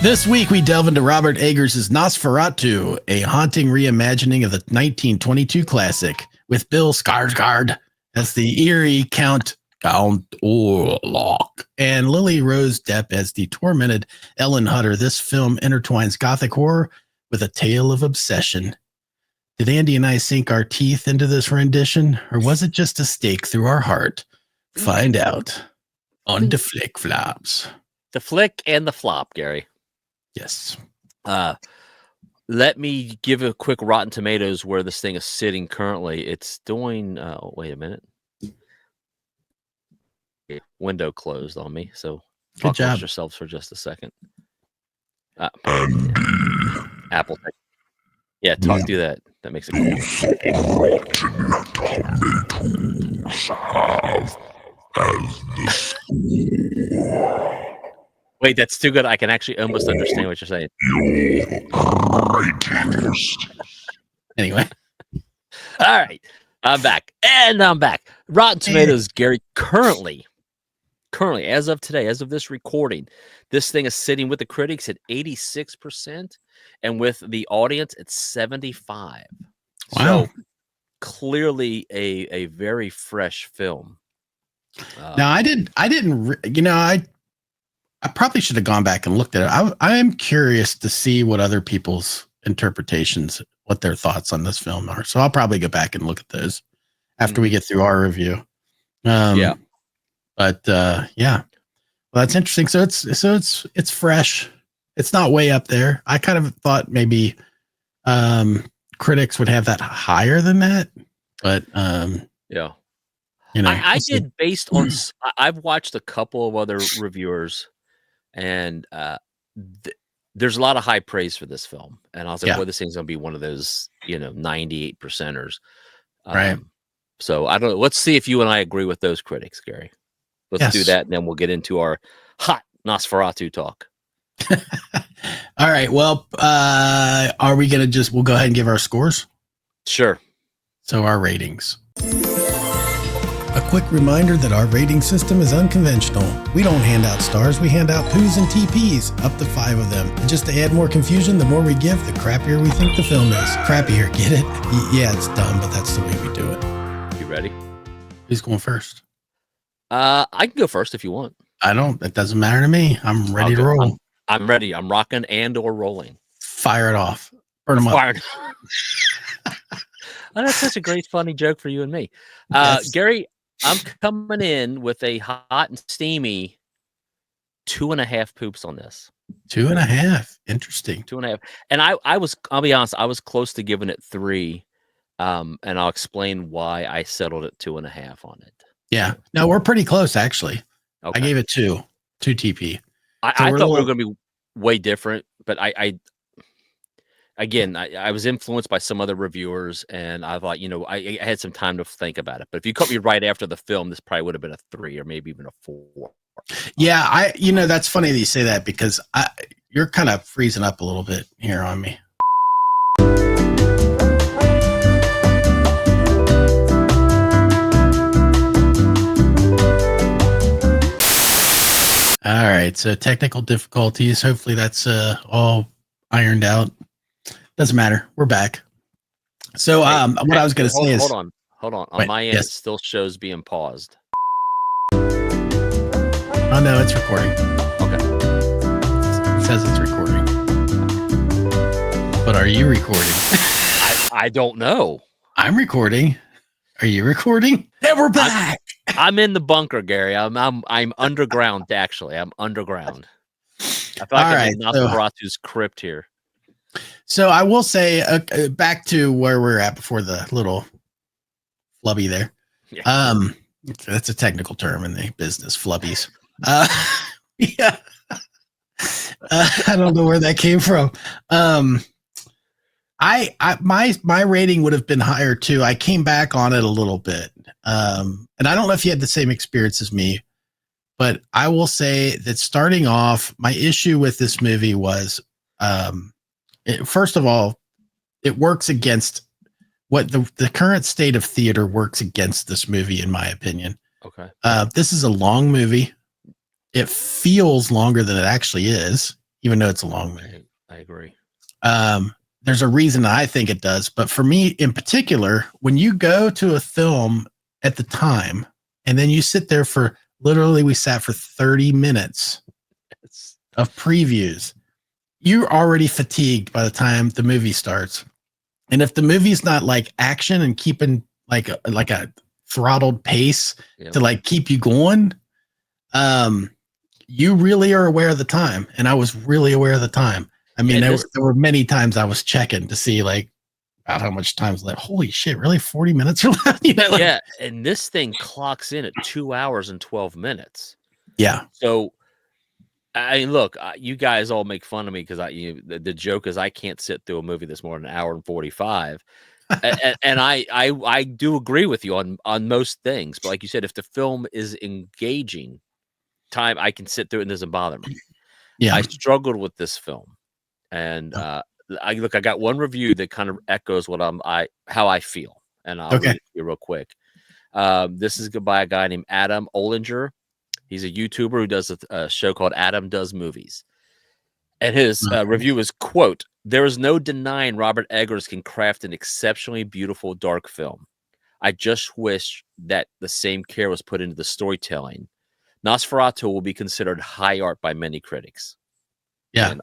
This week, we delve into Robert Eggers' Nosferatu, a haunting reimagining of the 1922 classic, with Bill Skarsgård as the eerie Count Orlok and Lily Rose Depp as the tormented Ellen Hutter. This film intertwines gothic horror with a tale of obsession. Did Andy and I sink our teeth into this rendition, or was it just a stake through our heart? Find out on the Flick Flops. The flick and the flop, Gary. Yes. Let me give a quick Rotten Tomatoes where this thing is sitting currently. It's doing, wait a minute. Window closed on me. So good job. Yourselves for just a second. Apple. Yeah, do that. That makes it cool. Wait, that's too good. I can actually almost understand what you're saying. Anyway. All right. I'm back. And I'm back. Rotten Tomatoes, Gary, currently, as of today, as of this recording, this thing is sitting with the critics at 86% and with the audience at 75%. Wow. So clearly a very fresh film. Now, I probably should have gone back and looked at it. I am curious to see what other people's interpretations, what their thoughts on this film are. So I'll probably go back and look at those after we get through our review. Yeah. But yeah, well, that's interesting. So it's fresh. It's not way up there. I kind of thought maybe critics would have that higher than that, but yeah. You know, I did based on. I've watched a couple of other reviewers, and there's a lot of high praise for this film. And I was like, boy, this thing's gonna be one of those, 98%ers. Right. So I don't know. Let's see if you and I agree with those critics, Gary. Let's do that, and then we'll get into our hot Nosferatu talk. All right. Well, are we gonna we'll go ahead and give our scores? Sure. So our ratings. A quick reminder that our rating system is unconventional. We don't hand out stars, we hand out poos and TPs, up to 5 of them. And just to add more confusion, the more we give, the crappier we think the film is. Crappier, get it? Yeah, it's dumb, but that's the way we do it. You ready? Who's going first? I can go first if you want. It doesn't matter to me. I'm ready to roll. I'm ready. I'm rocking and or rolling. Fire it off. Burn them up. Oh, that's such a great, funny joke for you and me. Gary, I'm coming in with a hot and steamy 2.5 poops on this. 2.5. Interesting. 2.5. And I'll be honest, I was close to giving it 3. And I'll explain why I settled at 2.5 on it. Yeah. No, we're pretty close, actually. Okay. I gave it 2 TP. I thought we were going to be way different, but I was influenced by some other reviewers, and I thought, I had some time to think about it. But if you caught me right after the film, this probably would have been a 3 or maybe even a 4. Yeah, that's funny that you say that, because you're kind of freezing up a little bit here on me. All right, so technical difficulties. Hopefully that's all ironed out. Doesn't matter. We're back. So what I was going to say is... Hold on. On my end, it still shows being paused. Oh, no, it's recording. Okay. It says it's recording. But are you recording? I don't know. I'm recording. Are you recording? And we're back. I'm in the bunker, Gary. I'm underground, actually. I'm underground. I feel like I'm in Nosferatu's crypt here. So I will say, back to where we're at before the little flubby there. Yeah. That's a technical term in the business, flubbies. Yeah. I don't know where that came from. My rating would have been higher too. I came back on it a little bit. And I don't know if you had the same experience as me, but I will say that starting off, my issue with this movie was, first of all, it works against what the current state of theater works against this movie, in my opinion. Okay. This is a long movie. It feels longer than it actually is. even though it's a long movie. I agree. There's a reason I think it does, but for me in particular, when you go to a film at the time and then you sit there for literally, we sat for 30 minutes of previews, you're already fatigued by the time the movie starts. And if the movie's not like action and keeping like a throttled pace to like keep you going, you really are aware of the time. And I was really aware of the time. I mean, there were many times I was checking to see like about how much time was left. Holy shit, really 40 minutes or left? You know, like, yeah, and this thing clocks in at 2 hours and 12 minutes. Yeah. So, I mean, look, you guys all make fun of me because the joke is I can't sit through a movie that's more than an hour and 45. and I do agree with you on most things. But like you said, if the film is engaging, I can sit through it and it doesn't bother me. Yeah. I struggled with this film. And I got one review that kind of echoes what how I feel, and I'll read it to you real quick. This is by a guy named Adam Olinger. He's a YouTuber who does a show called Adam Does Movies, and his review is, quote, "There is no denying Robert Eggers can craft an exceptionally beautiful dark film. I just wish that the same care was put into the storytelling. Nosferatu will be considered high art by many critics." Yeah.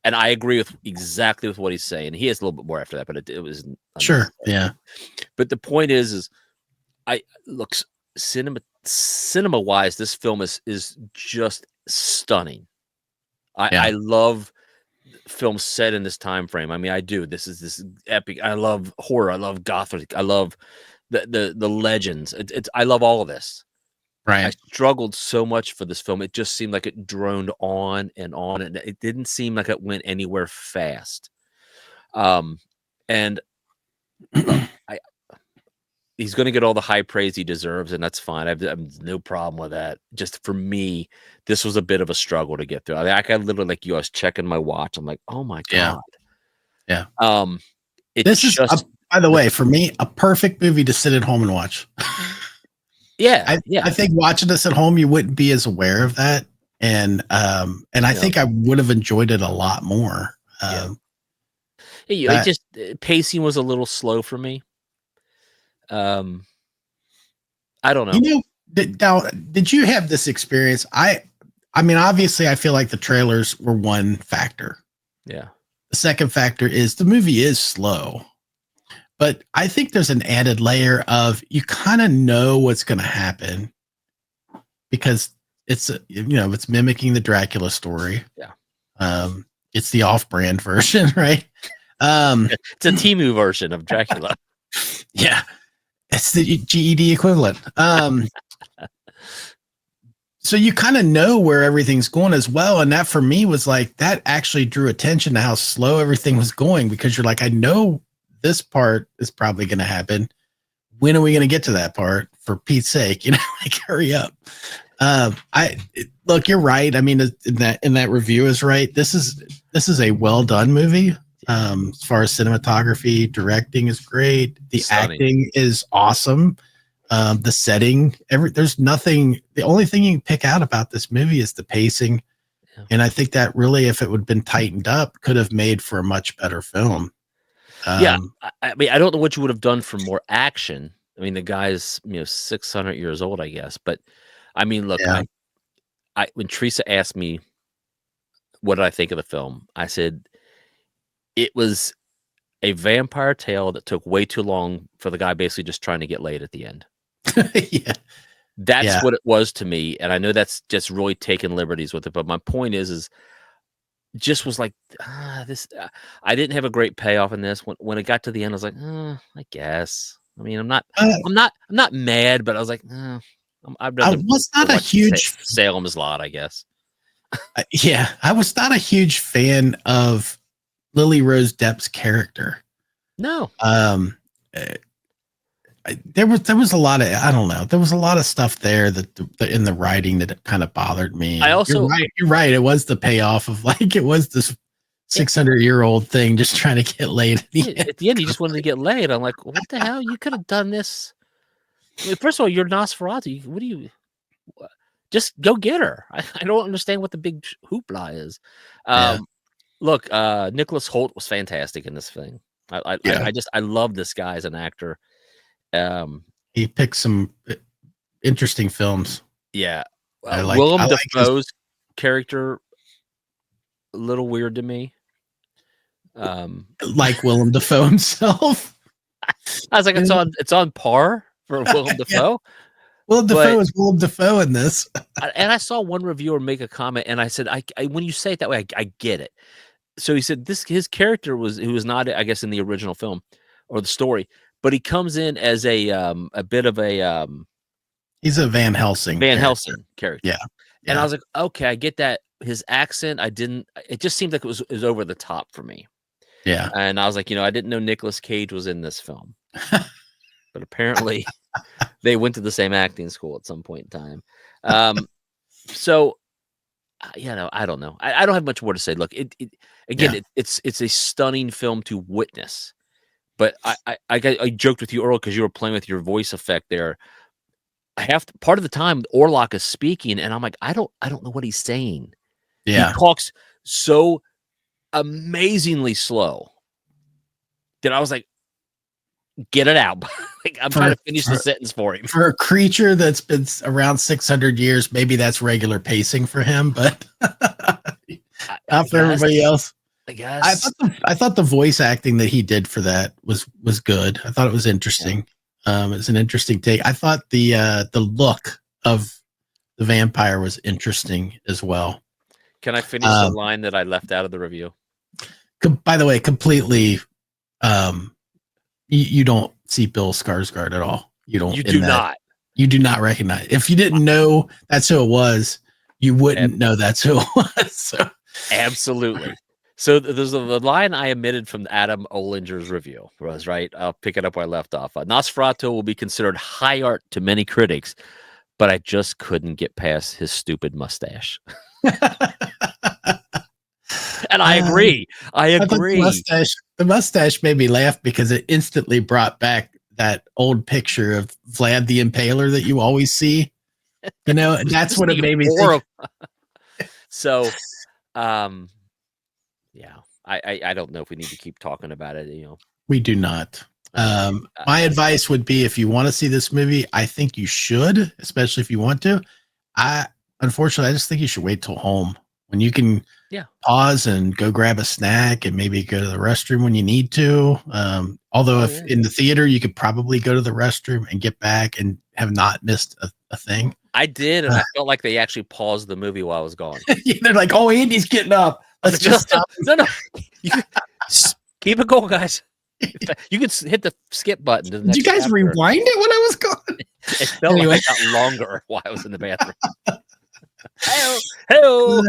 And I agree with exactly with what he's saying. He has a little bit more after that, but it was sure. Yeah. But the point is cinema wise, this film is just stunning. I love films set in this time frame. I mean, I do. This is epic. I love horror. I love gothic. I love the legends. I love all of this. Right. I struggled so much for this film. It just seemed like it droned on, and it didn't seem like it went anywhere fast. And look, he's going to get all the high praise he deserves, and that's fine. I have no problem with that. Just for me, this was a bit of a struggle to get through. I got literally like you. I was checking my watch. I'm like, oh my god. Yeah. This is just, by the way, for me, a perfect movie to sit at home and watch. Yeah, I think watching this at home, you wouldn't be as aware of that, and I think I would have enjoyed it a lot more. It just pacing was a little slow for me. I don't know. You know, did you have this experience? I mean, obviously, I feel like the trailers were one factor. Yeah. The second factor is the movie is slow. But I think there's an added layer of you kind of know what's going to happen because it's it's mimicking the Dracula story. Yeah. It's the off-brand version, right? It's a Temu version of Dracula. Yeah. It's the GED equivalent. So you kind of know where everything's going as well. And that for me was like, that actually drew attention to how slow everything was going because you're like, I know this part is probably going to happen. When are we going to get to that part? For Pete's sake, like hurry up. Look, you're right. I mean, in that review is right. This is a well done movie. As far as cinematography, directing is great. The acting is awesome. The setting, there's nothing. The only thing you can pick out about this movie is the pacing, and I think that really, if it would have been tightened up, could have made for a much better film. I mean, I don't know what you would have done for more action. I mean, the guy's 600 years old, I guess. But I mean, look, when Teresa asked me what did I think of the film, I said it was a vampire tale that took way too long for the guy basically just trying to get laid at the end. That's what it was to me, and I know that's just really taking liberties with it. But my point is just was like this. I didn't have a great payoff in this. When it got to the end, I was like, I guess. I mean, I'm not mad, but I was like, I'd rather. I was not a huge Salem's Lot, I guess. I was not a huge fan of Lily Rose Depp's character. No. There was a lot of, I don't know. There was a lot of stuff there that in the writing that kind of bothered me. I also, you're right. It was the payoff of like, it was this 600-year-old thing just trying to get laid. At the end, he just wanted to get laid. I'm like, what the hell? You could have done this. I mean, first of all, you're Nosferatu. What do you, just go get her. I don't understand what the big hoopla is. Yeah. Look, Nicholas Hoult was fantastic in this thing. I love this guy as an actor. He picked some interesting films. Yeah. I like Willem his- Dafoe's character, a little weird to me. like Willem Dafoe himself. I was like, it's on par for Willem Dafoe. Willem Dafoe is Willem Dafoe in this. And I saw one reviewer make a comment, and I said, I when you say it that way, I get it. So he said his character was not, I guess, in the original film or the story, but he comes in as a bit of a he's a Van Helsing character. Yeah. And I was like, okay, I get that. His accent, it just seemed like it was over the top for me. Yeah. And I was like, I didn't know Nicolas Cage was in this film. But apparently they went to the same acting school at some point in time. So, I don't know. I don't have much more to say. Look, it's a stunning film to witness. But I joked with you, Earl, because you were playing with your voice effect there. Part of the time Orlok is speaking, and I'm like, I don't know what he's saying. Yeah. He talks so amazingly slow that I was like, get it out. Like, I'm trying to finish the sentence for him. For a creature that's been around 600 years, maybe that's regular pacing for him, but not for everybody else. I guess. I thought the voice acting that he did for that was good. I thought it was interesting. It's an interesting take. I thought the look of the vampire was interesting as well. Can I finish the line that I left out of the review? By the way, completely. You don't see Bill Skarsgård at all. You don't. You do not. You do not recognize. If you didn't know that's who it was, you wouldn't know that's who it was. So. Absolutely. So there's the line I omitted from Adam Olinger's review was, right. I'll pick it up where I left off. Nosferatu will be considered high art to many critics, but I just couldn't get past his stupid mustache. And I agree. I agree. The mustache made me laugh because it instantly brought back that old picture of Vlad the Impaler that you always see. And that's what it made me think. So, yeah, I don't know if we need to keep talking about it. We do not. My advice would be, if you want to see this movie, I think you should, especially if you want to. Unfortunately, I just think you should wait till home when you can pause and go grab a snack and maybe go to the restroom when you need to. Although in the theater, you could probably go to the restroom and get back and have not missed a thing. I did, and I felt like they actually paused the movie while I was gone. They're like, "Oh, Andy's getting up. Let's just stop." No. Keep it going, guys. You can hit the skip button. Did you guys rewind it when I was gone? It felt like I got longer while I was in the bathroom. Hello.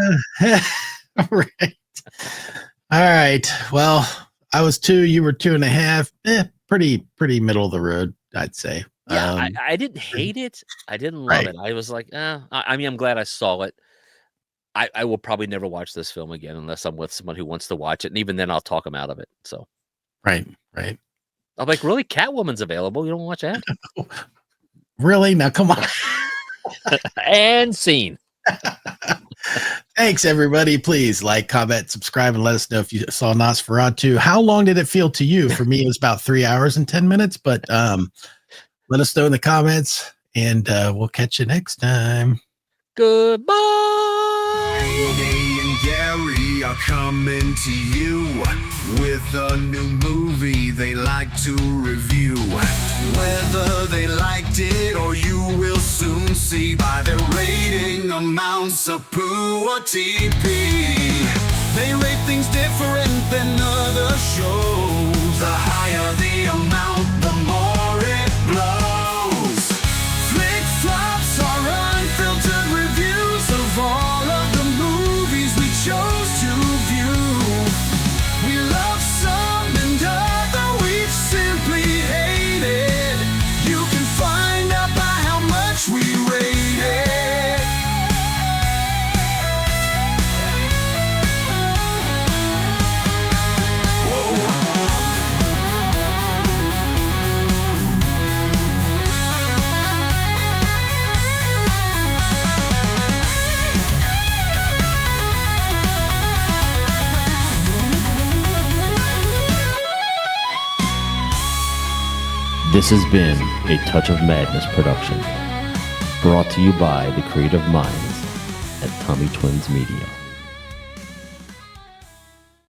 All right. Well, I was 2, you were 2.5. Pretty middle of the road, I'd say. Yeah, I didn't hate it. I didn't love it. I was like, I mean, I'm glad I saw it. I will probably never watch this film again unless I'm with someone who wants to watch it, and even then, I'll talk them out of it. So, right. I'm like, really, Catwoman's available. You don't watch that? Really? Now, come on. And scene. Thanks, everybody. Please like, comment, subscribe, and let us know if you saw Nosferatu. How long did it feel to you? For me, it was about 3 hours and 10 minutes, but let us know in the comments, and we'll catch you next time. Goodbye. Andy and Gary are coming to you with a new movie they like to review. Whether they liked it or you will soon see by their rating amounts of poo or TP. They rate things different than other shows. The higher the amount, the more it blows. Flick flops are unfiltered reviews of all of the movies we chose to view. We love some and other we've simply hated. You can find out by how much we rate it. Whoa. This has been a Touch of Madness production, brought to you by the creative minds at Tommy Twins Media.